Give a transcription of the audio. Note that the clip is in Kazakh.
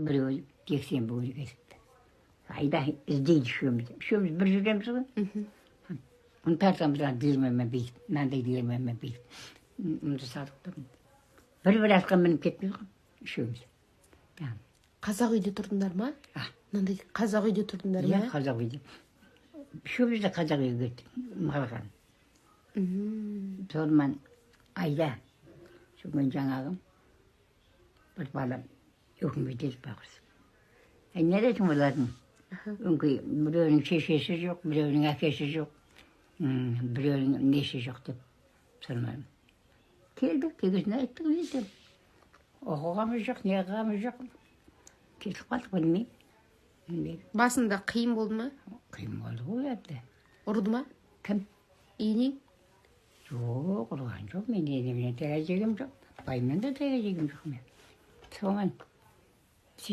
біреуі 80 бүгін кетіпті. Айда іздейді үшеуміз. Үшеуміз бір жүреміз ғой. Оны тартамыздан диірменмен бүйтіп, мынандай диірменмен бүйтіп. Мұнда сатып тұрмын. Бір атқа мініп кетпейді ғой, үшеуміз. Қазақ үйде тұрдыңдар ма? Мынандай қазақ үйде тұрдыңдар ма? Иә, қазақ үйде. Үшеуміз де қазақ үйге кеттік, Марған. Сонымен айда, сонымен жаңағым, бір балам өкімге тез бақырсы. Не дейтін олардың? Өңкей, біреуінің шешесі жоқ, біреуінің әкесі жоқ, біреуінің несі жоқ деп. Сонымен келдік, тегісін айттық бізде. Оқығамыз жоқ, не қығамыз жоқ. Кетіп қалдық, білмеймін. Басында қиын болды ма? Қиын болды ғой әбді. Ұрды ма? Кім? Енең? Жоқ, ұрған жоқ, мен енемнен тәгәзегім жоқ. Байымнан да тәгәзегім жоқ мен. Соған